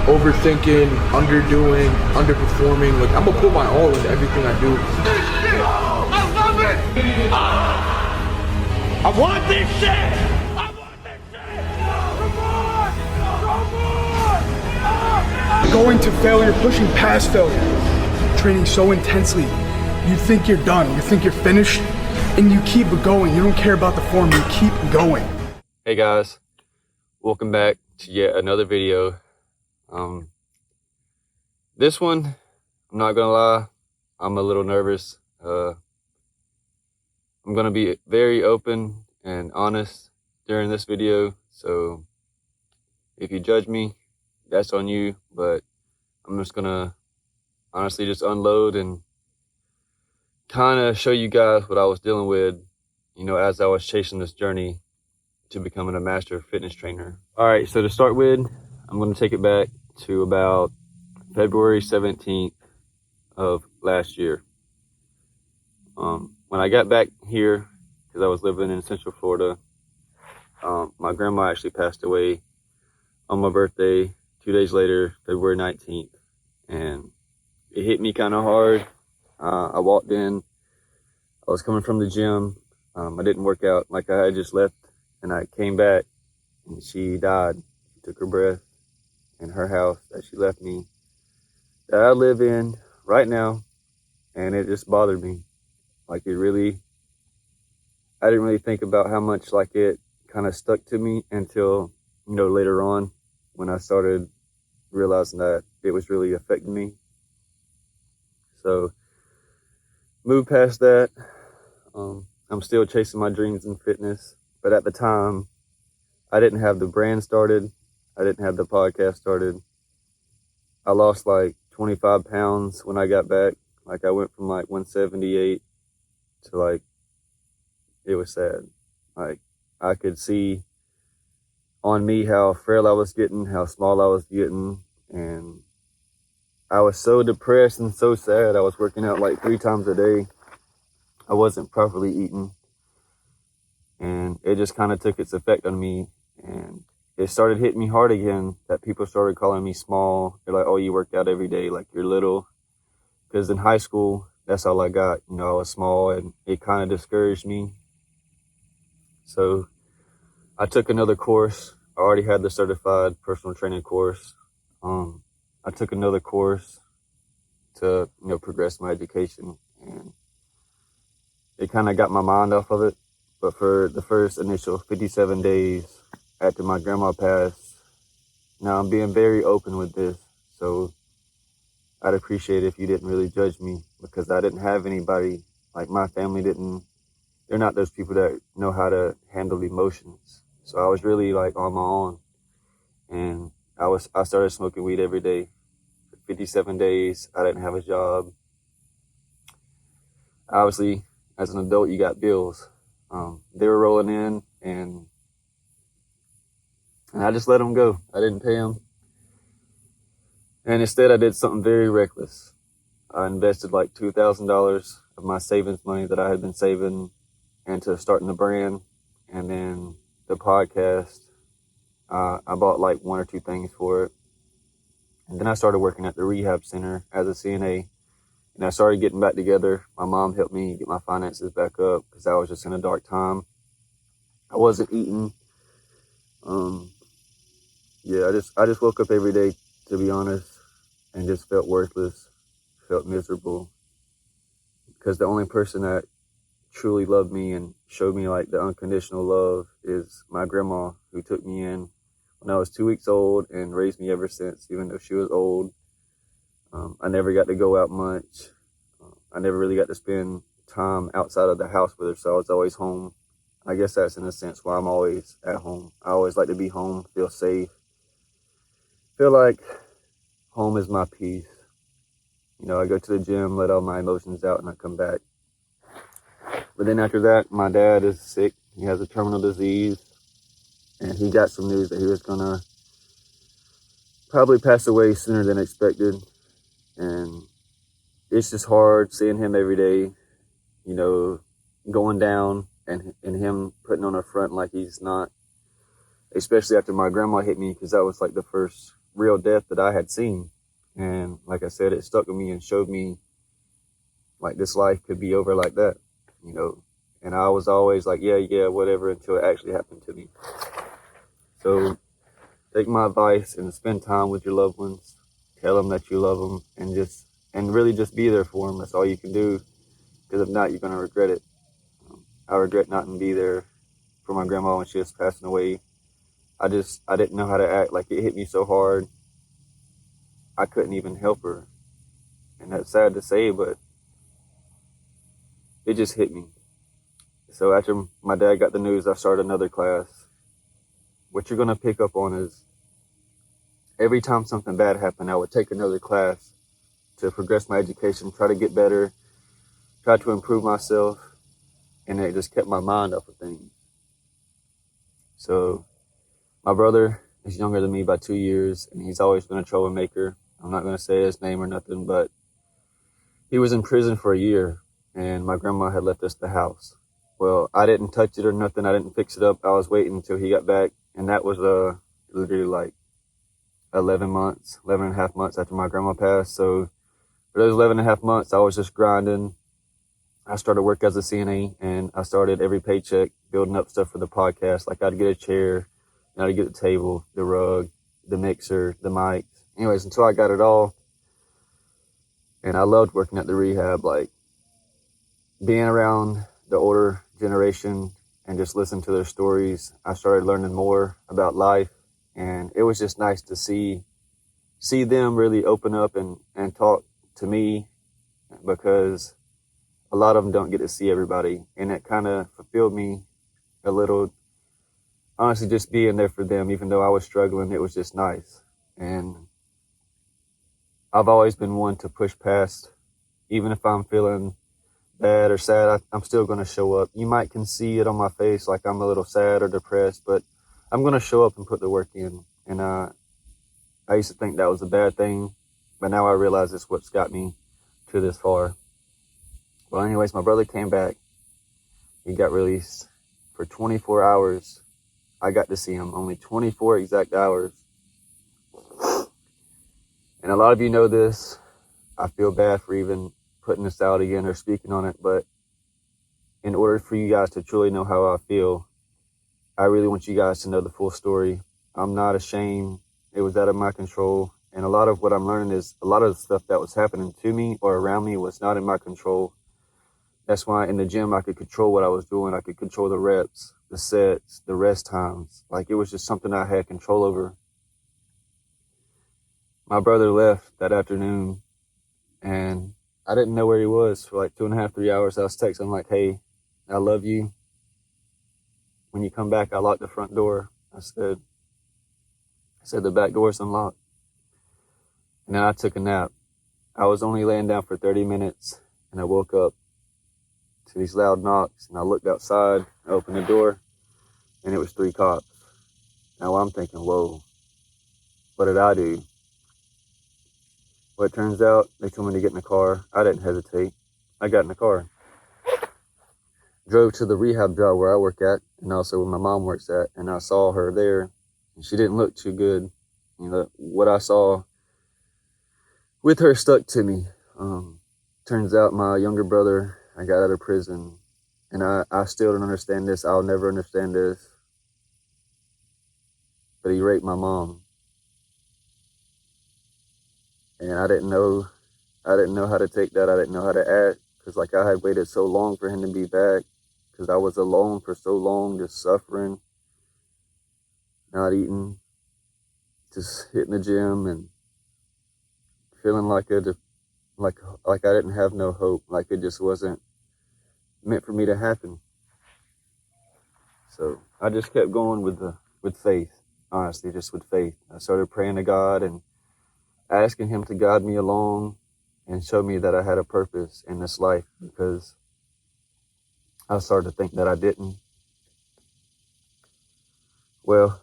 overthinking, underdoing, underperforming. Like, I'm gonna put my all into everything I do. I love it! I want this shit! I want this shit! Come on! Going to failure, pushing past failure, training so intensely, you think you're done, you think you're finished, and you keep going. You don't care about the form, you keep going. Hey guys, welcome back to yet another video. This one, I'm not gonna lie, I'm a little nervous. I'm gonna be very open and honest during this video, so if you judge me, that's on you, but I'm just gonna honestly just unload and kind of show you guys what I was dealing with, you know, as I was chasing this journey to becoming a master fitness trainer. All right, so to start with, I'm going to take it back to about February 17th of last year. When I got back here, because I was living in Central Florida, my grandma actually passed away on my birthday 2 days later, February 19th, and it hit me kind of hard. I walked in, I was coming from the gym, I didn't work out, like I had just left, and I came back and she died. She took her breath in her house that she left me, that I live in right now, and it just bothered me. Like, I didn't really think about how much like it kind of stuck to me until, you know, later on when I started realizing that it was really affecting me. So moved past that. I'm still chasing my dreams in fitness, but at the time I didn't have the brand started. I didn't have the podcast started. I lost like 25 pounds when I got back. Like, I went from like 178 to like, it was sad. Like, I could see on me how frail I was getting, how small I was getting, and I was so depressed and so sad. I was working out like 3 times a day. I wasn't properly eating, and it just kind of took its effect on me, and it started hitting me hard again, that people started calling me small. They're like, oh, you worked out every day, like you're little. Because in high school, that's all I got. You know, I was small, and it kind of discouraged me. So I took another course. I already had the certified personal training course. I took another course to, you know, progress my education, and it kind of got my mind off of it. But for the first initial 57 days after my grandma passed, now I'm being very open with this, so I'd appreciate it if you didn't really judge me, because I didn't have anybody, like my family they're not those people that know how to handle emotions. So I was really like on my own, and I started smoking weed every day. For 57 days, I didn't have a job. Obviously, as an adult, you got bills. They were rolling in, and I just let them go. I didn't pay them. And instead, I did something very reckless. I invested like $2,000 of my savings money that I had been saving into starting the brand, and then the podcast. I bought like 1 or 2 things for it. And then I started working at the rehab center as a CNA. And I started getting back together. My mom helped me get my finances back up because I was just in a dark time. I wasn't eating. I just woke up every day, to be honest, and just felt worthless, felt miserable. Because the only person that truly loved me and showed me like the unconditional love is my grandma, who took me in when I was 2 weeks old and raised me ever since, even though she was old. I never got to go out much. I never really got to spend time outside of the house with her, so I was always home. I guess that's in a sense why I'm always at home. I always like to be home, feel safe, feel like home is my peace. You know, I go to the gym, let all my emotions out, and I come back. But then after that, my dad is sick. He has a terminal disease, and he got some news that he was gonna probably pass away sooner than expected. And it's just hard seeing him every day, you know, going down, and him putting on a front like he's not, especially after my grandma hit me, because that was like the first real death that I had seen. And like I said, it stuck with me and showed me like this life could be over like that, you know. And I was always like, yeah, whatever, until it actually happened to me. So take my advice and spend time with your loved ones. Tell them that you love them, and really just be there for them. That's all you can do, because if not, you're going to regret it. I regret not to be there for my grandma when she was passing away. I didn't know how to act. Like, it hit me so hard, I couldn't even help her. And that's sad to say, but it just hit me. So after my dad got the news, I started another class. What you're going to pick up on is every time something bad happened, I would take another class to progress my education, try to get better, try to improve myself, and it just kept my mind off of things. So my brother is younger than me by 2 years, and he's always been a troublemaker. I'm not going to say his name or nothing, but he was in prison for a year, and my grandma had left us the house. Well, I didn't touch it or nothing. I didn't fix it up. I was waiting until he got back, and that was literally like 11 and a half months after my grandma passed. So for those 11 and a half months, I was just grinding. I started work as a CNA, and I started every paycheck building up stuff for the podcast. Like, I'd get a chair, and I'd get the table, the rug, the mixer, the mic. Anyways, until I got it all. And I loved working at the rehab, like being around the older generation and just listening to their stories. I started learning more about life, and it was just nice to see them really open up and talk to me, because a lot of them don't get to see everybody, and it kind of fulfilled me a little. Honestly, just being there for them, even though I was struggling, it was just nice. And I've always been one to push past, even if I'm feeling bad or sad, I'm still going to show up. You might can see it on my face like I'm a little sad or depressed, but I'm going to show up and put the work in. And I used to think that was a bad thing, but now I realize it's what's got me to this far. Well, anyways, my brother came back. He got released for 24 hours. I got to see him, only 24 exact hours. And a lot of you know this. I feel bad for even putting this out again or speaking on it, but in order for you guys to truly know how I feel, I really want you guys to know the full story. I'm not ashamed. It was out of my control. And a lot of what I'm learning is a lot of the stuff that was happening to me or around me was not in my control. That's why in the gym, I could control what I was doing. I could control the reps, the sets, the rest times. Like, it was just something I had control over. My brother left that afternoon, and I didn't know where he was for like 2.5, 3 hours. I was texting him like, hey, I love you. When you come back, I locked the front door. I said the back door's unlocked. And then I took a nap. I was only laying down for 30 minutes, and I woke up to these loud knocks, and I looked outside, I opened the door, and it was 3 cops. Now I'm thinking, whoa, what did I do? Well, it turns out they told me to get in the car. I didn't hesitate. I got in the car. Drove to the rehab job where I work at, and also where my mom works at, and I saw her there, and she didn't look too good. You know, what I saw with her stuck to me. Turns out my younger brother, I got out of prison, and I still don't understand this. I'll never understand this. But he raped my mom. And I didn't know how to take that. I didn't know how to act, because like I had waited so long for him to be back, because I was alone for so long, just suffering, not eating, just hitting the gym and feeling like I didn't have no hope, like it just wasn't meant for me to happen. So I just kept going with faith, honestly, just with faith. I started praying to God and asking him to guide me along and show me that I had a purpose in this life, because I started to think that I didn't. Well,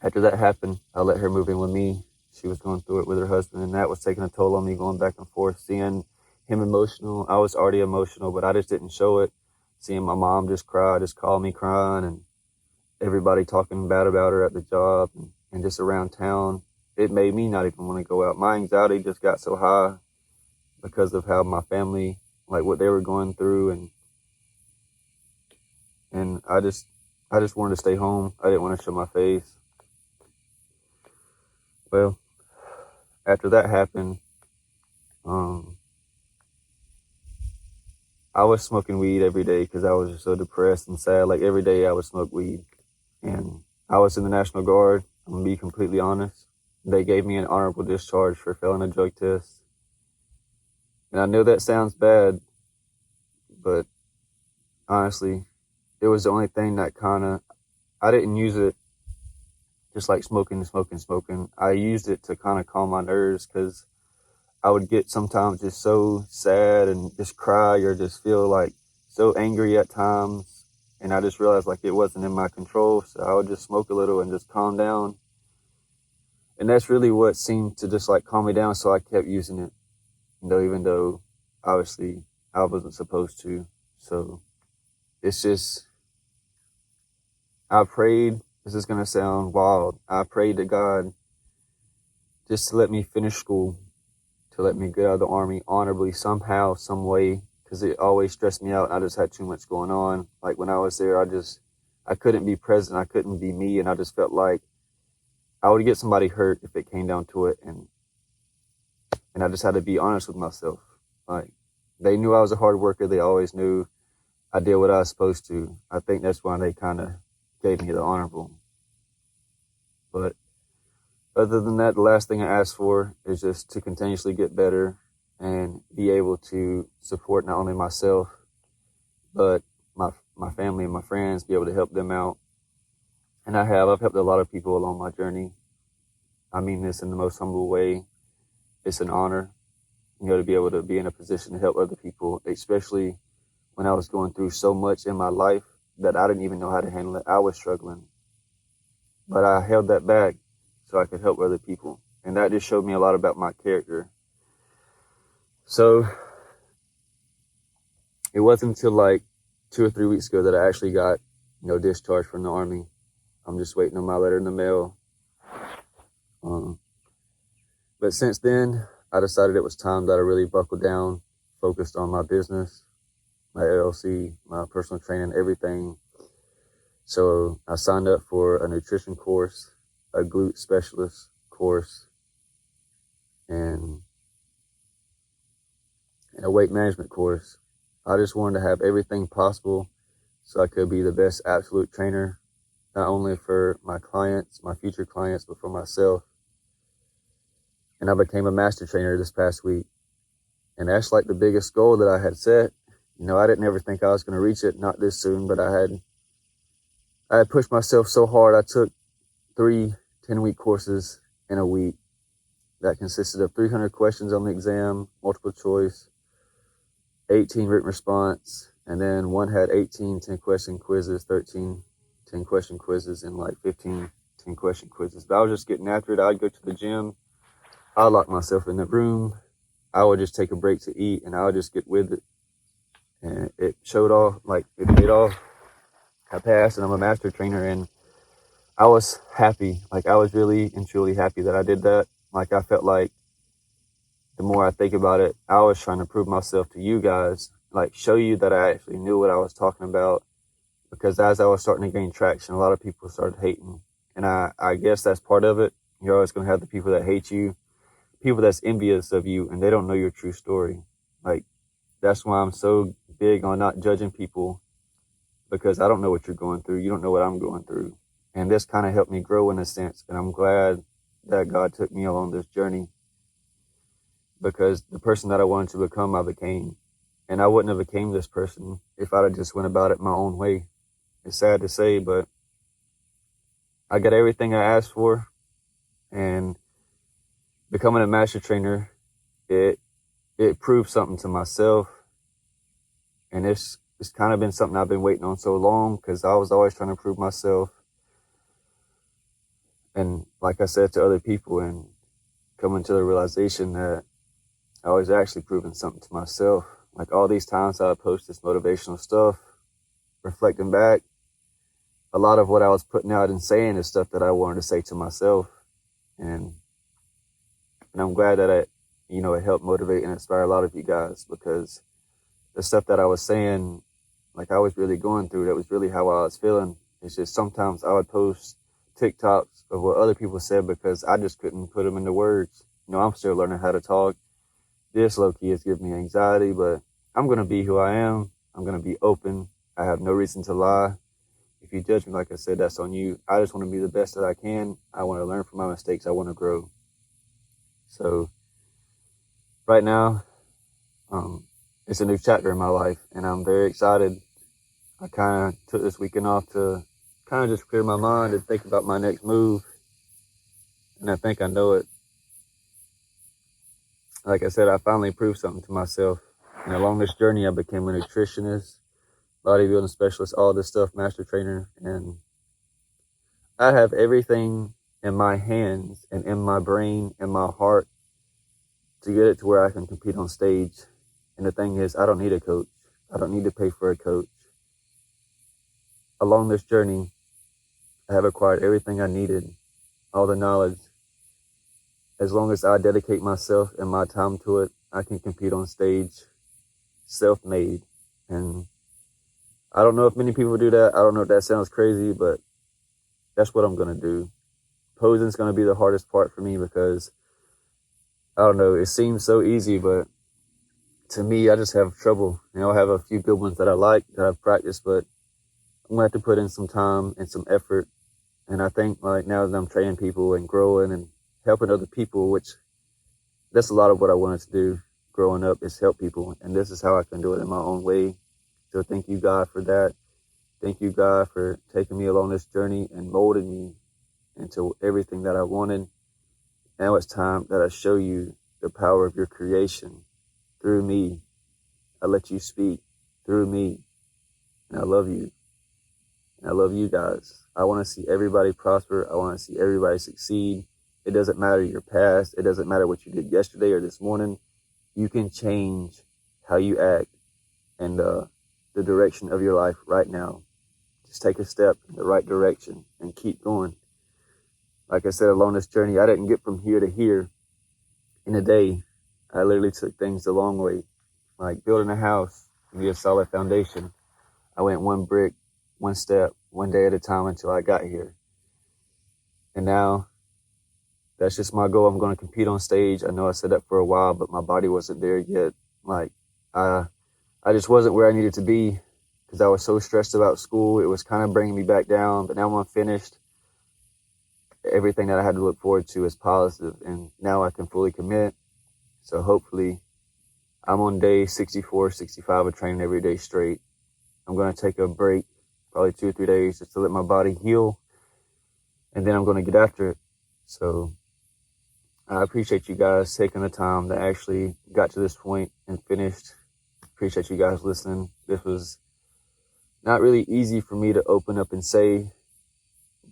after that happened, I let her move in with me. She was going through it with her husband, and that was taking a toll on me, going back and forth, seeing him emotional. I was already emotional, but I just didn't show it. Seeing my mom just cry, just call me crying, and everybody talking bad about her at the job. and just around town, it made me not even want to go out. My anxiety just got so high because of how my family, like what they were going through, and I just wanted to stay home. I didn't want to show my face. Well, after that happened, I was smoking weed every day because I was just so depressed and sad. Like every day I would smoke weed. And I was in the National Guard. I'm going to be completely honest. They gave me an honorable discharge for failing a drug test. And I know that sounds bad, but honestly, it was the only thing that I didn't use it just like smoking. I used it to kind of calm my nerves because I would get sometimes just so sad and just cry or just feel like so angry at times. And I just realized like it wasn't in my control. So I would just smoke a little and just calm down. And that's really what seemed to just like calm me down. So I kept using it, even though obviously I wasn't supposed to. So it's just, I prayed, this is going to sound wild. I prayed to God just to let me finish school, to let me get out of the Army honorably somehow, some way, because it always stressed me out. I just had too much going on. Like when I was there, I couldn't be present. I couldn't be me. And I just felt like I would get somebody hurt if it came down to it. And I just had to be honest with myself. Like they knew I was a hard worker. They always knew I did what I was supposed to. I think that's why they kind of gave me the honorable. But other than that, the last thing I asked for is just to continuously get better and be able to support not only myself, but my family and my friends, be able to help them out. And I've helped a lot of people along my journey. I mean this in the most humble way. It's an honor, to be able to be in a position to help other people, especially when I was going through so much in my life that I didn't even know how to handle it. I was struggling, but I held that back so I could help other people. And that just showed me a lot about my character. So it wasn't until like 2 or 3 weeks ago that I actually got, discharged from the Army. I'm just waiting on my letter in the mail. But since then, I decided it was time that I really buckled down, focused on my business, my LLC, my personal training, everything. So I signed up for a nutrition course, a glute specialist course, and a weight management course. I just wanted to have everything possible so I could be the best absolute trainer, not only for my clients, my future clients, but for myself. And I became a master trainer this past week. And that's like the biggest goal that I had set. I didn't ever think I was going to reach it, not this soon, but I had pushed myself so hard. I took 3 10-week courses in a week that consisted of 300 questions on the exam, multiple choice, 18 written response, and then one had 18 10-question quizzes, 13 10-question quizzes, and like 15 10-question quizzes. But I was just getting after it. I'd go to the gym. I'd lock myself in the room. I would just take a break to eat, and I would just get with it. And it showed off, like it paid off. I passed, and I'm a master trainer, and I was happy. Like I was really and truly happy that I did that. Like I felt like the more I think about it, I was trying to prove myself to you guys, like show you that I actually knew what I was talking about. Because as I was starting to gain traction, a lot of people started hating. And I guess that's part of it. You're always going to have the people that hate you, people that's envious of you, and they don't know your true story. Like, that's why I'm so big on not judging people, because I don't know what you're going through. You don't know what I'm going through. And this kind of helped me grow in a sense. And I'm glad that God took me along this journey, because the person that I wanted to become, I became. And I wouldn't have became this person if I'd have just went about it my own way. It's sad to say, but I got everything I asked for. And becoming a master trainer, it proved something to myself. And it's kind of been something I've been waiting on so long, because I was always trying to prove myself. And like I said, to other people, and coming to the realization that I was actually proving something to myself. Like all these times I post this motivational stuff, reflecting back, a lot of what I was putting out and saying is stuff that I wanted to say to myself. And I'm glad that it helped motivate and inspire a lot of you guys, because the stuff that I was saying, like I was really going through, that was really how I was feeling. It's just sometimes I would post TikToks of what other people said because I just couldn't put them into words. I'm still learning how to talk. This low-key has given me anxiety, but I'm going to be who I am. I'm going to be open. I have no reason to lie. If you judge me, like I said, that's on you. I just want to be the best that I can. I want to learn from my mistakes. I want to grow. So right now, it's a new chapter in my life, and I'm very excited. I kind of took this weekend off to kind of just clear my mind and think about my next move. And I think I know it. Like I said, I finally proved something to myself. And along this journey, I became a nutritionist, bodybuilding specialist, all this stuff, master trainer. And I have everything in my hands and in my brain and my heart to get it to where I can compete on stage. And the thing is, I don't need a coach. I don't need to pay for a coach. Along this journey, I have acquired everything I needed, all the knowledge. As long as I dedicate myself and my time to it, I can compete on stage, self-made. And I don't know if many people do that. I don't know if that sounds crazy, but that's what I'm going to do. Posing is going to be the hardest part for me because, I don't know, it seems so easy, but to me, I just have trouble. I have a few good ones that I like, that I've practiced, but I'm going to have to put in some time and some effort. And I think like now that I'm training people and growing and helping other people, which that's a lot of what I wanted to do growing up, is help people. And this is how I can do it in my own way. So thank you, God, for that. Thank you, God, for taking me along this journey and molding me into everything that I wanted. Now it's time that I show you the power of your creation through me. I let you speak through me. And I love you. And I love you guys. I want to see everybody prosper. I want to see everybody succeed. It doesn't matter your past. It doesn't matter what you did yesterday or this morning. You can change how you act and the direction of your life right now. Just take a step in the right direction and keep going. Like I said, along this journey, I didn't get from here to here in a day. I literally took things the long way. Like building a house, you need a solid foundation. I went one brick, one step, one day at a time until I got here. And now that's just my goal. I'm going to compete on stage. I know I said that for a while, but my body wasn't there yet. Like I just wasn't where I needed to be because I was so stressed about school. It was kind of bringing me back down, but now I'm finished. Everything that I had to look forward to is positive, and now I can fully commit. So hopefully I'm on day 64, 65 of training every day straight. I'm going to take a break, probably 2 or 3 days, just to let my body heal, and then I'm going to get after it. So I appreciate you guys taking the time to actually got to this point and finished. Appreciate you guys listening. This was not really easy for me to open up and say,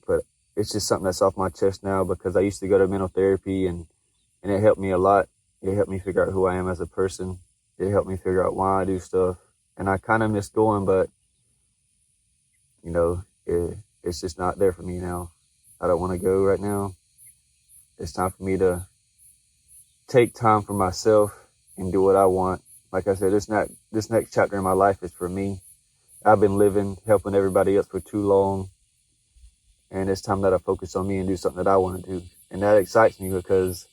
but it's just something that's off my chest now because I used to go to mental therapy and it helped me a lot. It helped me figure out who I am as a person. It helped me figure out why I do stuff. And I kind of miss going, but, it's just not there for me now. I don't want to go right now. It's time for me to take time for myself and do what I want. Like I said, this next chapter in my life is for me. I've been living, helping everybody else for too long. And it's time that I focus on me and do something that I want to do. And that excites me because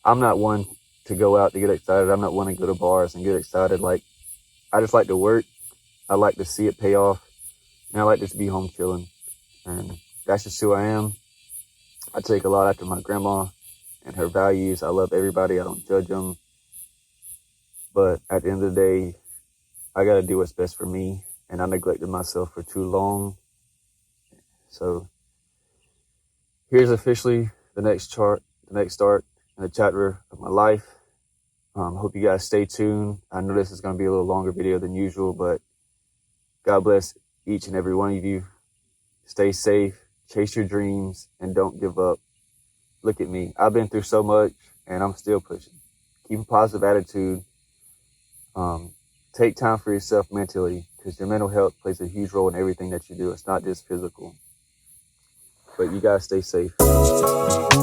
I'm not one to go out to get excited. I'm not one to go to bars and get excited. Like, I just like to work. I like to see it pay off. And I like to be home chilling. And that's just who I am. I take a lot after my grandma and her values. I love everybody. I don't judge them. But at the end of the day, I got to do what's best for me. And I neglected myself for too long. So here's officially the next start in the chapter of my life. Hope you guys stay tuned. I know this is going to be a little longer video than usual, but God bless each and every one of you. Stay safe, chase your dreams, and don't give up. Look at me. I've been through so much, and I'm still pushing. Keep a positive attitude. Take time for yourself mentally, because your mental health plays a huge role in everything that you do. It's not just physical. But you guys stay safe.